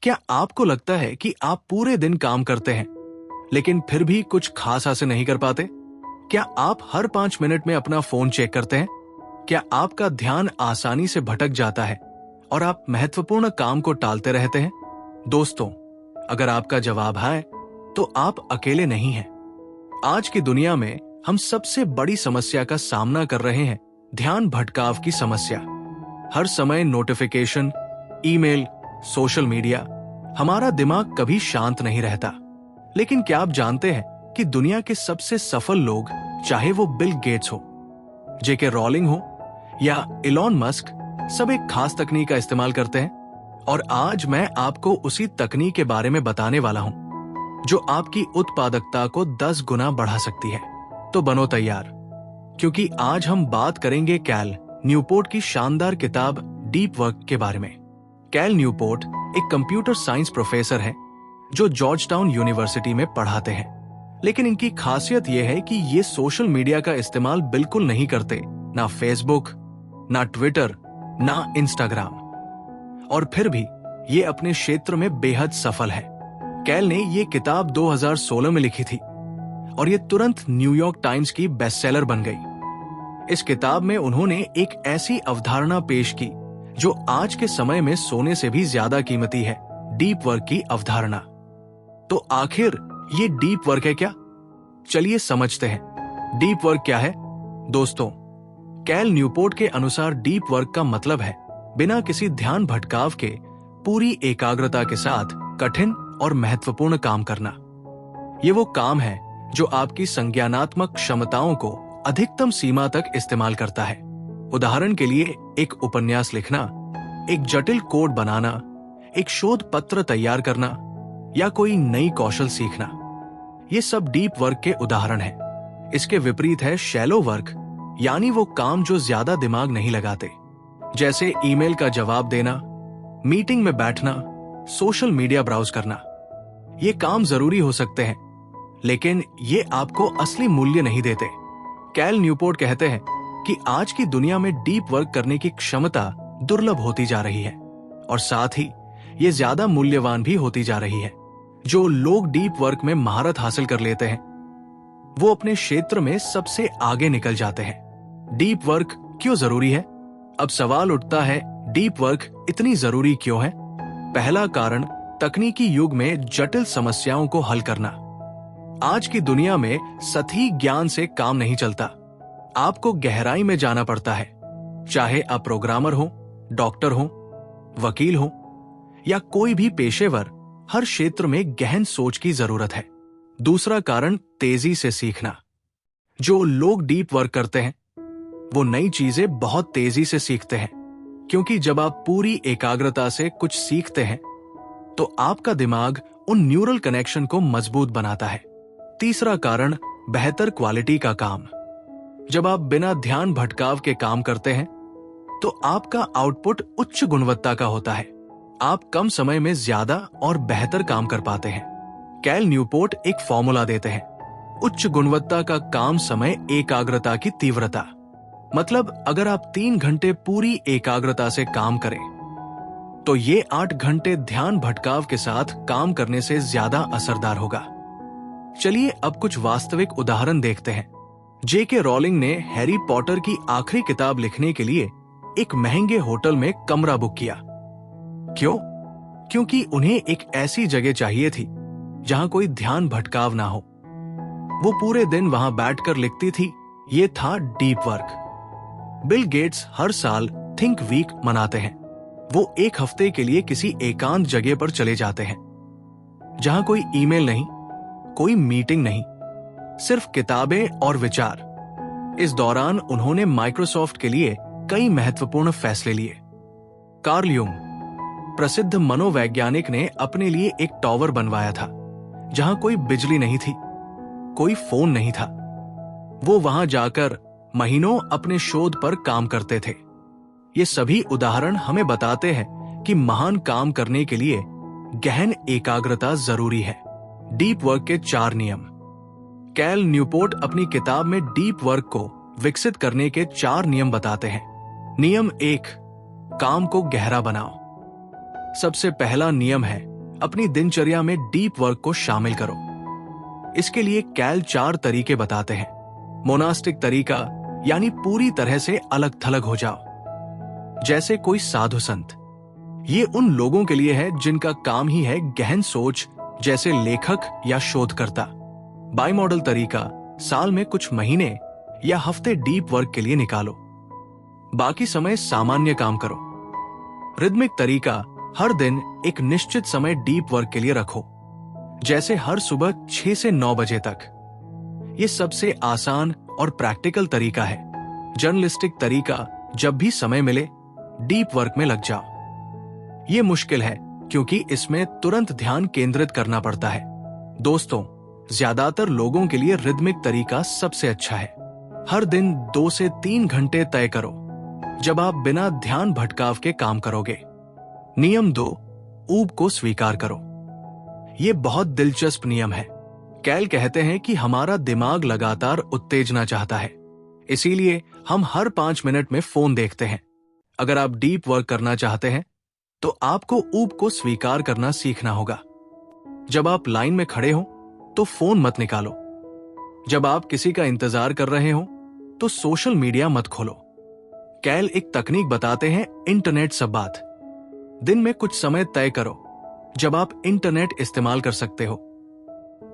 क्या आपको लगता है कि आप पूरे दिन काम करते हैं लेकिन फिर भी कुछ खास हासिल नहीं कर पाते? क्या आप हर 5 मिनट में अपना फोन चेक करते हैं? क्या आपका ध्यान आसानी से भटक जाता है और आप महत्वपूर्ण काम को टालते रहते हैं? दोस्तों, अगर आपका जवाब है तो आप अकेले नहीं हैं। आज की दुनिया में हम सबसे बड़ी समस्या का सामना कर रहे हैं, ध्यान भटकाव की समस्या। हर समय नोटिफिकेशन, ईमेल, सोशल मीडिया, हमारा दिमाग कभी शांत नहीं रहता। लेकिन क्या आप जानते हैं कि दुनिया के सबसे सफल लोग, चाहे वो बिल गेट्स हो, जेके रॉलिंग हो या इलॉन मस्क, सब एक खास तकनीक का इस्तेमाल करते हैं। और आज मैं आपको उसी तकनीक के बारे में बताने वाला हूं जो आपकी उत्पादकता को 10 गुना बढ़ा सकती है। तो बनो तैयार, क्योंकि आज हम बात करेंगे कैल न्यूपोर्ट की शानदार किताब डीप वर्क के बारे में। कैल न्यूपोर्ट एक कंप्यूटर साइंस प्रोफेसर है जो जॉर्जटाउन यूनिवर्सिटी में पढ़ाते हैं। लेकिन इनकी खासियत यह है कि ये सोशल मीडिया का इस्तेमाल बिल्कुल नहीं करते, ना फेसबुक, ना ट्विटर, ना इंस्टाग्राम। और फिर भी ये अपने क्षेत्र में बेहद सफल है। कैल ने ये किताब 2016 में लिखी थी और ये तुरंत न्यूयॉर्क टाइम्स की बेस्टसेलर बन गई। इस किताब में उन्होंने एक ऐसी अवधारणा पेश की जो आज के समय में सोने से भी ज्यादा कीमती है, डीप वर्क की अवधारणा। तो आखिर ये डीप वर्क है क्या? चलिए समझते हैं डीप वर्क क्या है। दोस्तों, कैल न्यूपोर्ट के अनुसार डीप वर्क का मतलब है बिना किसी ध्यान भटकाव के पूरी एकाग्रता के साथ कठिन और महत्वपूर्ण काम करना। ये वो काम है जो आपकी संज्ञानात्मक क्षमताओं को अधिकतम सीमा तक इस्तेमाल करता है। उदाहरण के लिए एक उपन्यास लिखना, एक जटिल कोड बनाना, एक शोध पत्र तैयार करना या कोई नई कौशल सीखना। ये सब डीप वर्क के उदाहरण हैं। इसके विपरीत है शैलो वर्क, यानी वो काम जो ज्यादा दिमाग नहीं लगाते, जैसे ईमेल का जवाब देना, मीटिंग में बैठना, सोशल मीडिया ब्राउज करना। ये काम जरूरी हो सकते हैं, लेकिन ये आपको असली मूल्य नहीं देते। कैल न्यूपोर्ट कहते हैं कि आज की दुनिया में डीप वर्क करने की क्षमता दुर्लभ होती जा रही है और साथ ही ये ज्यादा मूल्यवान भी होती जा रही है। जो लोग डीप वर्क में महारत हासिल कर लेते हैं वो अपने क्षेत्र में सबसे आगे निकल जाते हैं। डीप वर्क क्यों जरूरी है? अब सवाल उठता है, डीप वर्क इतनी जरूरी क्यों है? पहला कारण, तकनीकी युग में जटिल समस्याओं को हल करना। आज की दुनिया में सटीक ज्ञान से काम नहीं चलता। आपको गहराई में जाना पड़ता है, चाहे आप प्रोग्रामर हो, डॉक्टर हो, वकील हो या कोई भी पेशेवर। हर क्षेत्र में गहन सोच की जरूरत है। दूसरा कारण, तेजी से सीखना। जो लोग डीप वर्क करते हैं वो नई चीजें बहुत तेजी से सीखते हैं, क्योंकि जब आप पूरी एकाग्रता से कुछ सीखते हैं तो आपका दिमाग उन न्यूरल कनेक्शन को मजबूत बनाता है। तीसरा कारण, बेहतर क्वालिटी का काम। जब आप बिना ध्यान भटकाव के काम करते हैं तो आपका आउटपुट उच्च गुणवत्ता का होता है। आप कम समय में ज्यादा और बेहतर काम कर पाते हैं। कैल न्यूपोर्ट एक फॉर्मूला देते हैं, उच्च गुणवत्ता का काम समय एकाग्रता की तीव्रता। मतलब अगर आप 3 घंटे पूरी एकाग्रता से काम करें तो ये 8 घंटे ध्यान भटकाव के साथ काम करने से ज्यादा असरदार होगा। चलिए अब कुछ वास्तविक उदाहरण देखते हैं। जेके रॉलिंग ने हैरी पॉटर की आखिरी किताब लिखने के लिए एक महंगे होटल में कमरा बुक किया। क्यों? क्योंकि उन्हें एक ऐसी जगह चाहिए थी जहां कोई ध्यान भटकाव ना हो। वो पूरे दिन वहां बैठकर लिखती थी। ये था डीप वर्क। बिल गेट्स हर साल थिंक वीक मनाते हैं। वो एक हफ्ते के लिए किसी एकांत जगह पर चले जाते हैं जहां कोई ईमेल नहीं, कोई मीटिंग नहीं, सिर्फ किताबें और विचार। इस दौरान उन्होंने माइक्रोसॉफ्ट के लिए कई महत्वपूर्ण फैसले लिए। कार्ल यूंग, प्रसिद्ध मनोवैज्ञानिक, ने अपने लिए एक टावर बनवाया था जहां कोई बिजली नहीं थी, कोई फोन नहीं था। वो वहां जाकर महीनों अपने शोध पर काम करते थे। ये सभी उदाहरण हमें बताते हैं कि महान काम करने के लिए गहन एकाग्रता जरूरी है। डीप वर्क के 4 नियम। कैल न्यूपोर्ट अपनी किताब में डीप वर्क को विकसित करने के 4 नियम बताते हैं। नियम 1, काम को गहरा बनाओ। सबसे पहला नियम है अपनी दिनचर्या में डीप वर्क को शामिल करो। इसके लिए कैल 4 तरीके बताते हैं। मोनास्टिक तरीका, यानी पूरी तरह से अलग थलग हो जाओ, जैसे कोई साधु संत। ये उन लोगों के लिए है जिनका काम ही है गहन सोच, जैसे लेखक या शोधकर्ता। बाई मॉडल तरीका, साल में कुछ महीने या हफ्ते डीप वर्क के लिए निकालो, बाकी समय सामान्य काम करो। रिदमिक तरीका, हर दिन एक निश्चित समय डीप वर्क के लिए रखो, जैसे हर सुबह 6 से 9 बजे तक। यह सबसे आसान और प्रैक्टिकल तरीका है। जर्नलिस्टिक तरीका, जब भी समय मिले डीप वर्क में लग जाओ। यह मुश्किल है क्योंकि इसमें तुरंत ध्यान केंद्रित करना पड़ता है। दोस्तों, ज्यादातर लोगों के लिए रिदमिक तरीका सबसे अच्छा है। हर दिन 2 से 3 घंटे तय करो जब आप बिना ध्यान भटकाव के काम करोगे। नियम 2, ऊब को स्वीकार करो। यह बहुत दिलचस्प नियम है। कैल कहते हैं कि हमारा दिमाग लगातार उत्तेजना चाहता है, इसीलिए हम हर 5 मिनट में फोन देखते हैं। अगर आप डीप वर्क करना चाहते हैं तो आपको ऊब को स्वीकार करना सीखना होगा। जब आप लाइन में खड़े हो तो फोन मत निकालो। जब आप किसी का इंतजार कर रहे हो तो सोशल मीडिया मत खोलो। कैल एक तकनीक बताते हैं, इंटरनेट सब बात। दिन में कुछ समय तय करो जब आप इंटरनेट इस्तेमाल कर सकते हो,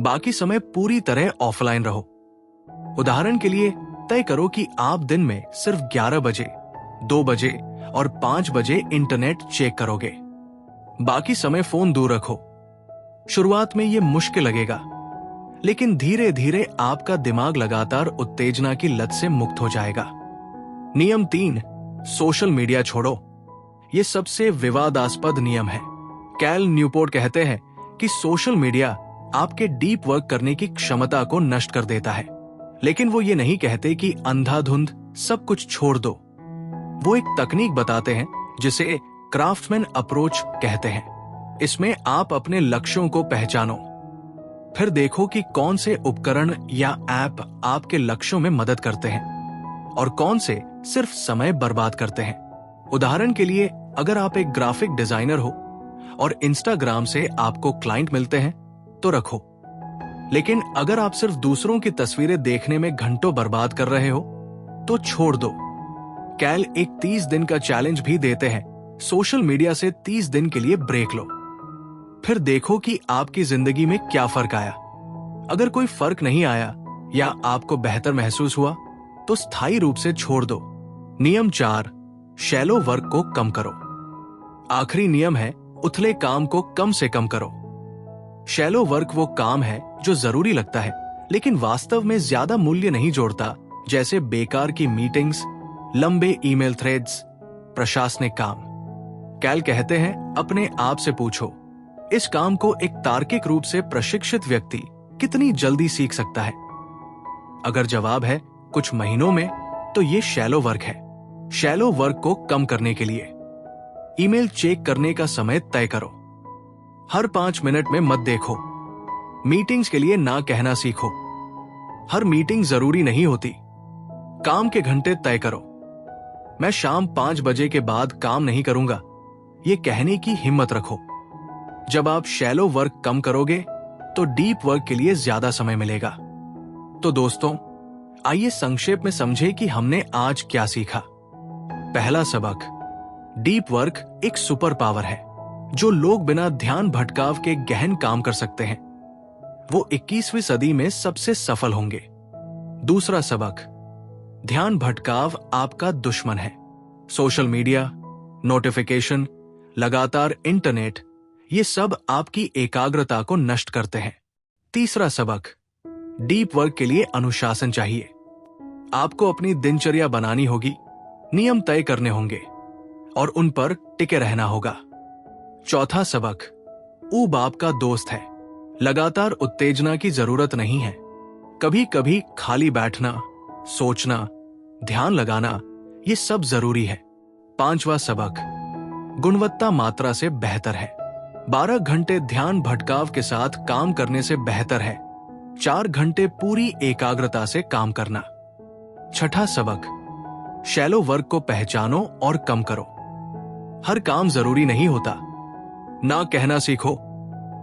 बाकी समय पूरी तरह ऑफलाइन रहो। उदाहरण के लिए तय करो कि आप दिन में सिर्फ 11 बजे, 2 बजे और 5 बजे इंटरनेट चेक करोगे। बाकी समय फोन दूर रखो। शुरुआत में यह मुश्किल लगेगा, लेकिन धीरे धीरे आपका दिमाग लगातार उत्तेजना की लत से मुक्त हो जाएगा। नियम 3, सोशल मीडिया छोड़ो। यह सबसे विवादास्पद नियम है। कैल न्यूपोर्ट कहते हैं कि सोशल मीडिया आपके डीप वर्क करने की क्षमता को नष्ट कर देता है, लेकिन वो ये नहीं कहते कि अंधाधुंध सब कुछ छोड़ दो। वो एक तकनीक बताते हैं जिसे क्राफ्टमैन अप्रोच कहते हैं। इसमें आप अपने लक्ष्यों को पहचानो, फिर देखो कि कौन से उपकरण या ऐप आपके लक्ष्यों में मदद करते हैं और कौन से सिर्फ समय बर्बाद करते हैं। उदाहरण के लिए, अगर आप एक ग्राफिक डिजाइनर हो और इंस्टाग्राम से आपको क्लाइंट मिलते हैं तो रखो, लेकिन अगर आप सिर्फ दूसरों की तस्वीरें देखने में घंटों बर्बाद कर रहे हो तो छोड़ दो। कैल एक 30 दिन का चैलेंज भी देते हैं। सोशल मीडिया से 30 दिन के लिए ब्रेक लो, फिर देखो कि आपकी जिंदगी में क्या फर्क आया। अगर कोई फर्क नहीं आया या आपको बेहतर महसूस हुआ तो स्थायी रूप से छोड़ दो। नियम 4, शैलो वर्क को कम करो। आखिरी नियम है, उथले काम को कम से कम करो। शैलो वर्क वो काम है जो जरूरी लगता है लेकिन वास्तव में ज्यादा मूल्य नहीं जोड़ता, जैसे बेकार की मीटिंग्स, लंबे ईमेल थ्रेड्स, प्रशासनिक काम। कैल कहते हैं, अपने आप से पूछो, इस काम को एक तार्किक रूप से प्रशिक्षित व्यक्ति कितनी जल्दी सीख सकता है? अगर जवाब है कुछ महीनों में, तो ये शैलो वर्क है। शैलो वर्क को कम करने के लिए ईमेल चेक करने का समय तय करो। हर 5 मिनट में मत देखो। मीटिंग्स के लिए ना कहना सीखो। हर मीटिंग जरूरी नहीं होती। काम के घंटे तय करो। मैं शाम 5 बजे के बाद काम नहीं करूंगा, ये कहने की हिम्मत रखो। जब आप शैलो वर्क कम करोगे तो डीप वर्क के लिए ज्यादा समय मिलेगा। तो दोस्तों, आइए संक्षेप में समझे कि हमने आज क्या सीखा। पहला सबक, डीप वर्क एक सुपर पावर है जो लोग बिना ध्यान भटकाव के गहन काम कर सकते हैं। वो 21वीं सदी में सबसे सफल होंगे। दूसरा सबक, ध्यान भटकाव आपका दुश्मन है। सोशल मीडिया, नोटिफिकेशन, लगातार इंटरनेट, ये सब आपकी एकाग्रता को नष्ट करते हैं। तीसरा सबक, डीप वर्क के लिए अनुशासन चाहिए। आपको अपनी दिनचर्या बनानी होगी, नियम तय करने होंगे और उन पर टिके रहना होगा। चौथा सबक, ऊब आपका दोस्त है। लगातार उत्तेजना की जरूरत नहीं है। कभी कभी खाली बैठना, सोचना, ध्यान लगाना, ये सब जरूरी है। पांचवा सबक, गुणवत्ता मात्रा से बेहतर है। 12 घंटे ध्यान भटकाव के साथ काम करने से बेहतर है 4 घंटे पूरी एकाग्रता से काम करना। छठा सबक, शैलो वर्क को पहचानो और कम करो। हर काम जरूरी नहीं होता। ना कहना सीखो।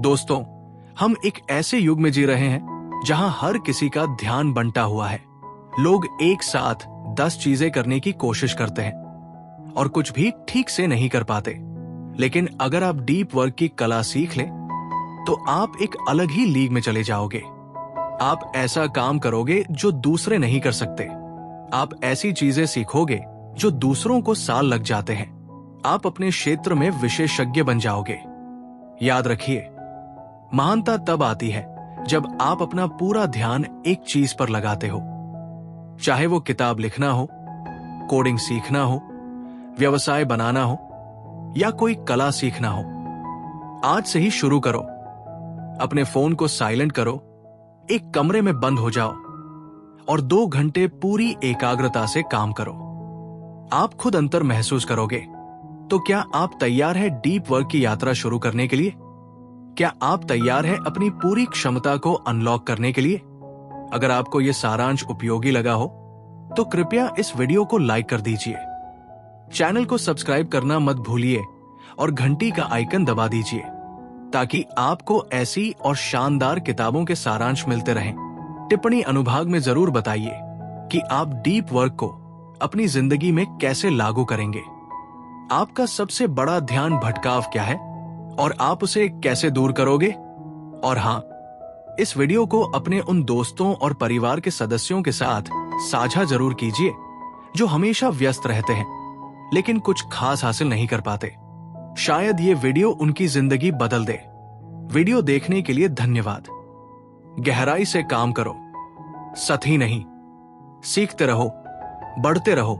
दोस्तों, हम एक ऐसे युग में जी रहे हैं जहां हर किसी का ध्यान बंटा हुआ है। लोग एक साथ 10 चीजें करने की कोशिश करते हैं और कुछ भी ठीक से नहीं कर पाते। लेकिन अगर आप डीप वर्क की कला सीख लें तो आप एक अलग ही लीग में चले जाओगे। आप ऐसा काम करोगे जो दूसरे नहीं कर सकते। आप ऐसी चीजें सीखोगे जो दूसरों को साल लग जाते हैं। आप अपने क्षेत्र में विशेषज्ञ बन जाओगे। याद रखिए, महानता तब आती है जब आप अपना पूरा ध्यान एक चीज पर लगाते हो। चाहे वो किताब लिखना हो, कोडिंग सीखना हो, व्यवसाय बनाना हो या कोई कला सीखना हो। आज से ही शुरू करो। अपने फोन को साइलेंट करो, एक कमरे में बंद हो जाओ और 2 घंटे पूरी एकाग्रता से काम करो। आप खुद अंतर महसूस करोगे। तो क्या आप तैयार हैं डीप वर्क की यात्रा शुरू करने के लिए? क्या आप तैयार हैं अपनी पूरी क्षमता को अनलॉक करने के लिए? अगर आपको यह सारांश उपयोगी लगा हो तो कृपया इस वीडियो को लाइक कर दीजिए। चैनल को सब्सक्राइब करना मत भूलिए और घंटी का आइकन दबा दीजिए ताकि आपको ऐसी और शानदार किताबों के सारांश मिलते रहें। टिप्पणी अनुभाग में जरूर बताइए कि आप डीप वर्क को अपनी जिंदगी में कैसे लागू करेंगे। आपका सबसे बड़ा ध्यान भटकाव क्या है और आप उसे कैसे दूर करोगे? और हाँ, इस वीडियो को अपने उन दोस्तों और परिवार के सदस्यों के साथ साझा जरूर कीजिए जो हमेशा व्यस्त रहते हैं लेकिन कुछ खास हासिल नहीं कर पाते। शायद ये वीडियो उनकी जिंदगी बदल दे। वीडियो देखने के लिए धन्यवाद। गहराई से काम करो, सतही नहीं। सीखते रहो, बढ़ते रहो